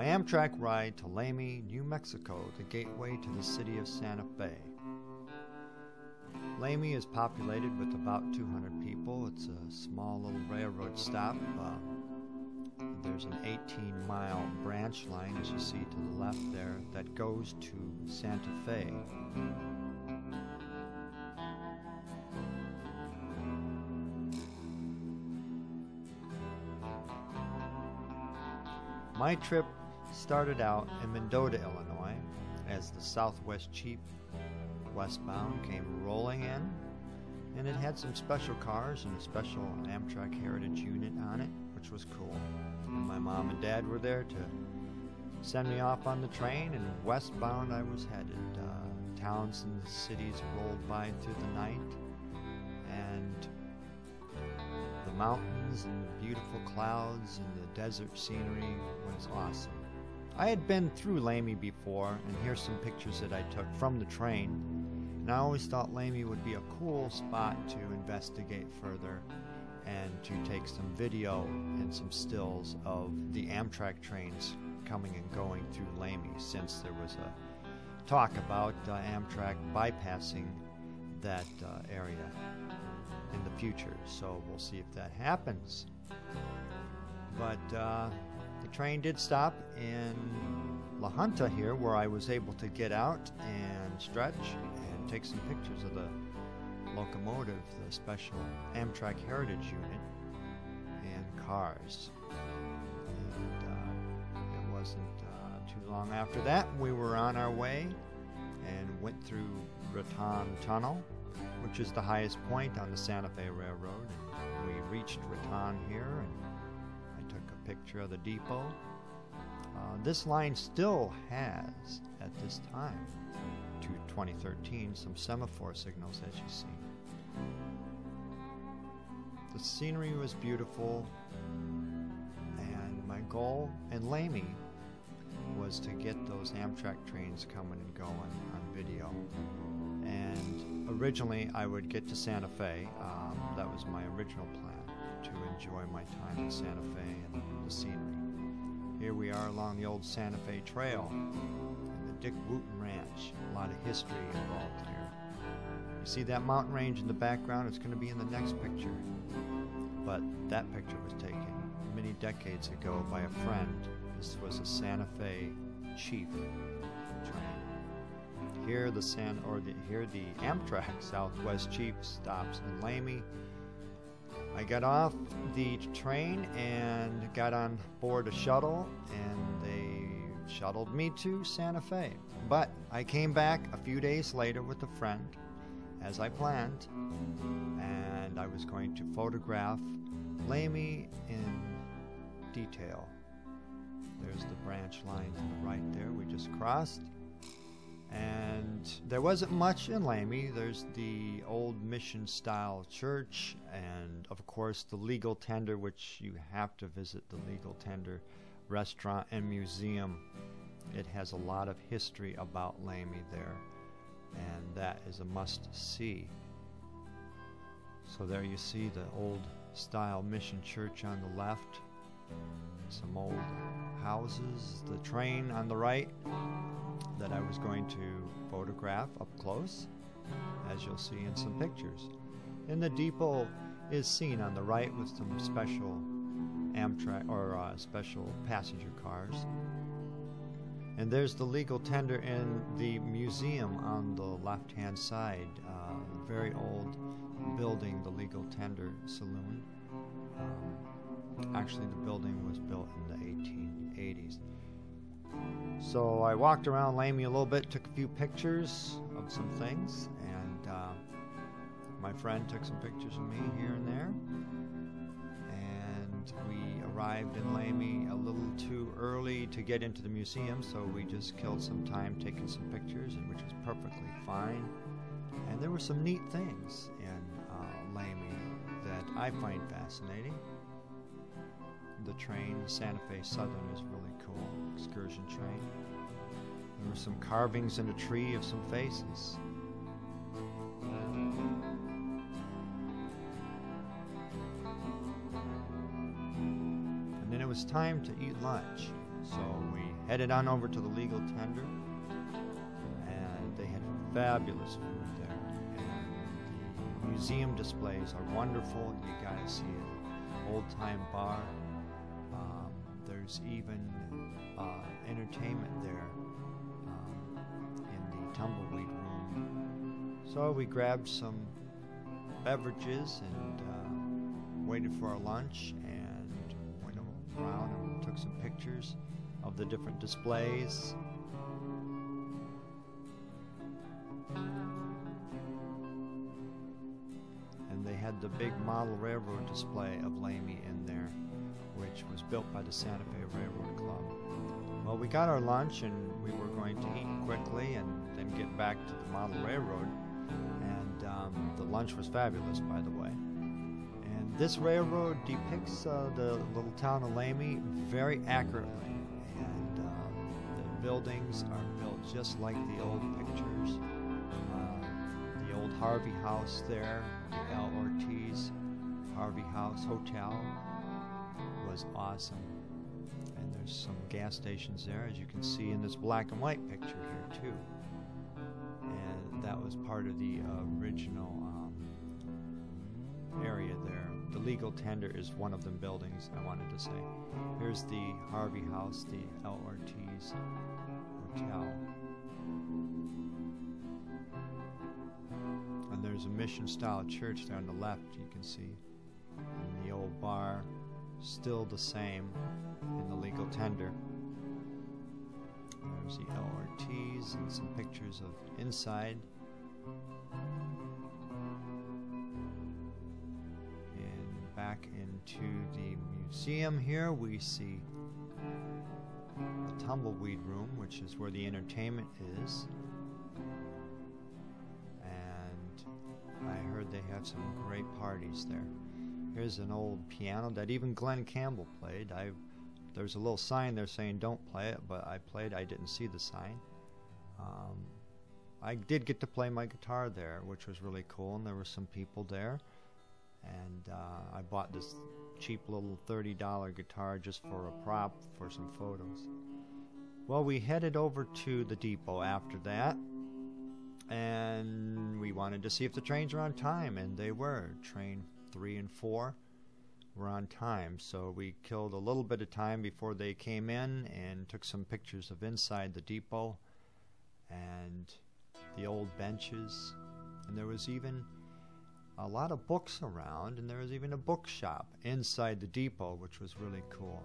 Amtrak ride to Lamy, New Mexico, the gateway to the city of Santa Fe. Lamy is populated with about 200 people. It's a small little railroad stop. There's an 18-mile branch line, as you see to the left there, that goes to Santa Fe. My trip started out in Mendota, Illinois, as the Southwest Chief westbound came rolling in, and it had some special cars and a special Amtrak Heritage unit on it, which was cool. And my mom and dad were there to send me off on the train, and westbound I was headed. Towns and cities rolled by through the night, and the mountains and the beautiful clouds and the desert scenery was awesome. I had been through Lamy before, and here's some pictures that I took from the train, and I always thought Lamy would be a cool spot to investigate further and to take some video and some stills of the Amtrak trains coming and going through Lamy, since there was a talk about Amtrak bypassing that area in the future. So we'll see if that happens. But the train did stop in La Junta here, where I was able to get out and stretch and take some pictures of the locomotive, the special Amtrak Heritage unit, and cars. And it wasn't too long after that we were on our way and went through Raton Tunnel, which is the highest point on the Santa Fe Railroad. We reached Raton here, and I took a picture of the depot. This line still has, at this time, to 2013, some semaphore signals, as you see. The scenery was beautiful, and my goal in Lamy was to get those Amtrak trains coming and going on video. And originally I would get to Santa Fe. That was my original plan, to enjoy my time in Santa Fe and the scenery. Here we are along the old Santa Fe Trail and the Dick Wooten Ranch. A lot of history involved here. You see that mountain range in the background? It's going to be in the next picture. But that picture was taken many decades ago by a friend. This was a Santa Fe Chief train. Here the Amtrak Southwest Chief stops in Lamy. I got off the train and got on board a shuttle, and they shuttled me to Santa Fe. But I came back a few days later with a friend, as I planned, and I was going to photograph Lamy in detail. There's the branch line to the right there we just crossed. And there wasn't much in Lamy. There's the old mission-style church, and of course the legal tender, which you have to visit the legal tender restaurant and museum. It has a lot of history about Lamy there, and that is a must-see. So there you see the old style mission church on the left, some old houses, the train on the right that I was going to photograph up close, as you'll see in some pictures. And the depot is seen on the right with some special Amtrak or special passenger cars. And there's the legal tender in the museum on the left-hand side, very old building, the legal tender saloon. Actually, the building was built in the 1880s. So I walked around Lamy a little bit, took a few pictures of some things, and my friend took some pictures of me here and there. And we arrived in Lamy a little too early to get into the museum, so we just killed some time taking some pictures, which was perfectly fine. And there were some neat things in Lamy that I find fascinating. The train, Santa Fe Southern, is really cool. Excursion train. There were some carvings in a tree of some faces. And then it was was time to eat lunch. So we headed on over to the legal tender, and they had fabulous food there. And the museum displays are wonderful. You gotta see an old-time bar. There's even entertainment there in the tumbleweed room. So we grabbed some beverages and waited for our lunch and went around and took some pictures of the different displays. And they had the big model railroad display of Lamy in there, which was built by the Santa Fe Railroad Club. Well, we got our lunch and we were going to eat quickly and then get back to the model railroad. And the lunch was fabulous, by the way. And this railroad depicts the little town of Lamy very accurately. And the buildings are built just like the old pictures. The old Harvey House there, the L. Ortiz Harvey House Hotel, was awesome. And there's some gas stations there, as you can see in this black and white picture here too. And that was part of the original area there. The legal tender is one of them buildings, I wanted to say. Here's the Harvey House, the L. Ortiz Hotel. And there's a mission-style church there on the left, you can see. And the old bar, still the same in the legal tender. There's the L. Ortiz and some pictures of inside. And back into the museum here we see the tumbleweed room, which is where the entertainment is. And I heard they have some great parties there. Here's an old piano that even Glenn Campbell played. There's a little sign there saying don't play it, but I played. I didn't see the sign. I did get to play my guitar there, which was really cool, and there were some people there. And I bought this cheap little $30 guitar just for a prop for some photos. Well, we headed over to the depot after that, and we wanted to see if the trains were on time, and they were. Train 3 and 4 were on time, so we killed a little bit of time before they came in and took some pictures of inside the depot and the old benches. And there was even a lot of books around, and there was even a bookshop inside the depot, which was really cool.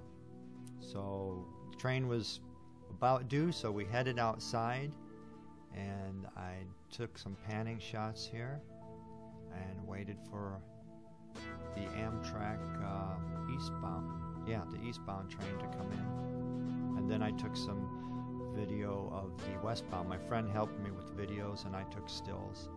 So the train was about due, so we headed outside, and I took some panning shots here and waited for the Amtrak the eastbound train to come in. And then I took some video of the westbound. My friend helped me with videos, and I took stills.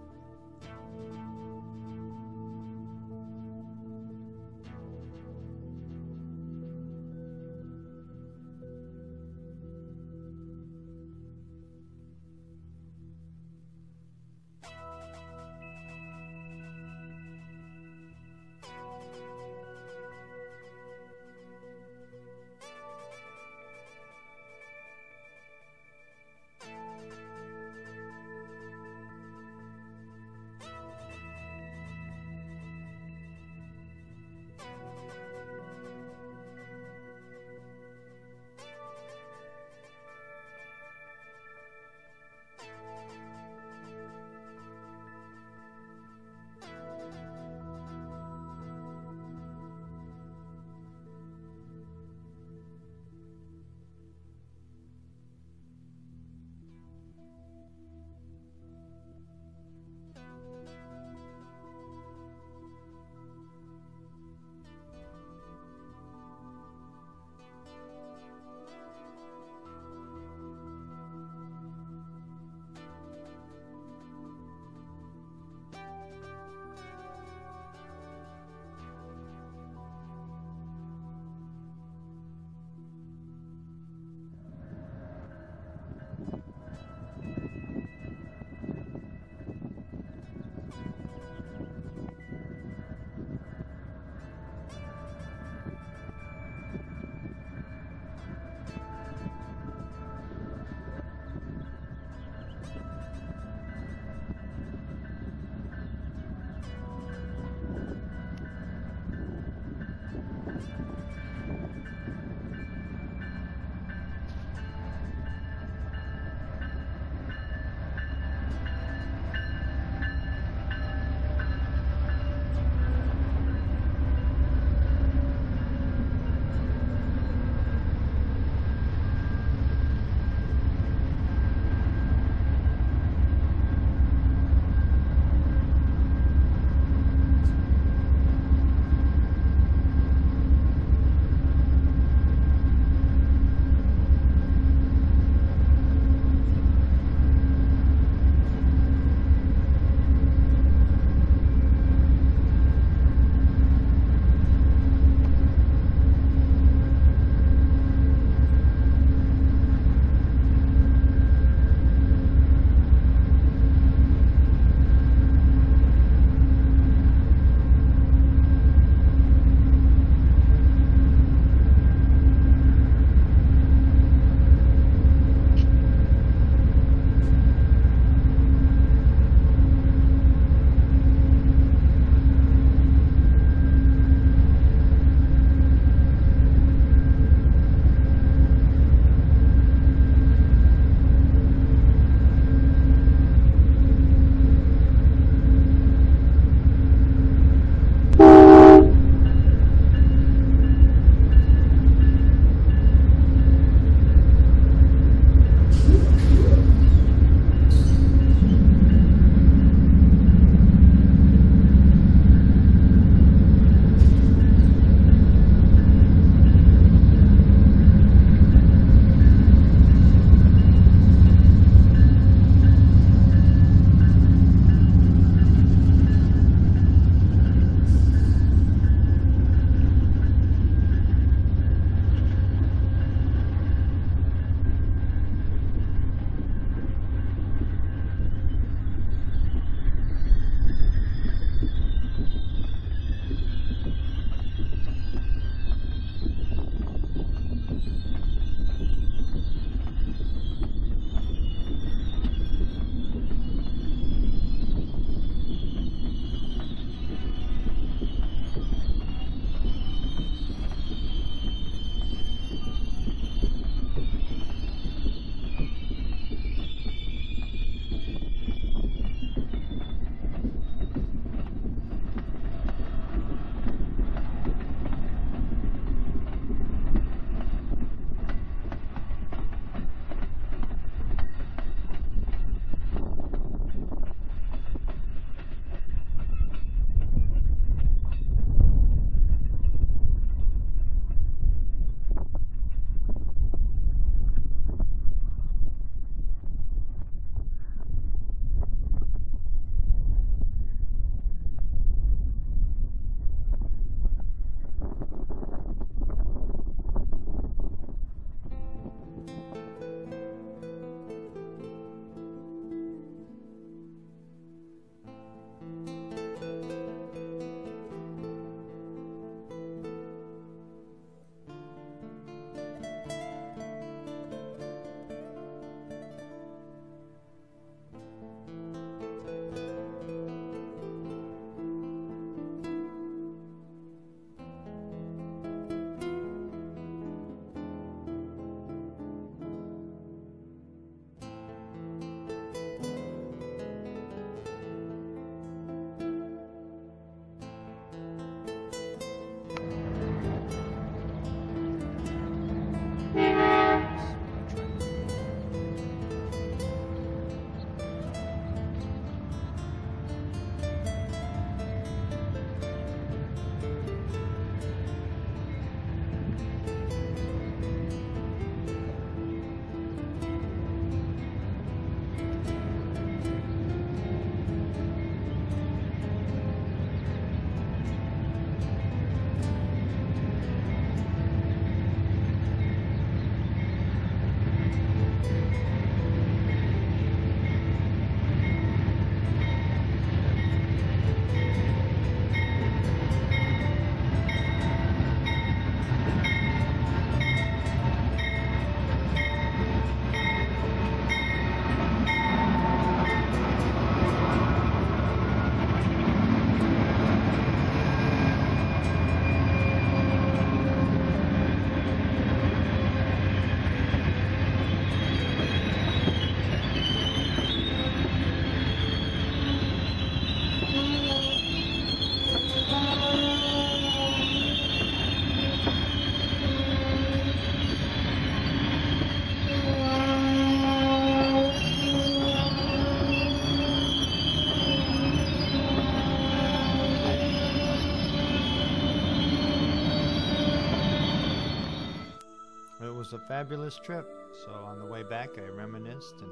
was a fabulous trip. So on the way back, I reminisced and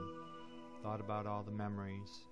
thought about all the memories.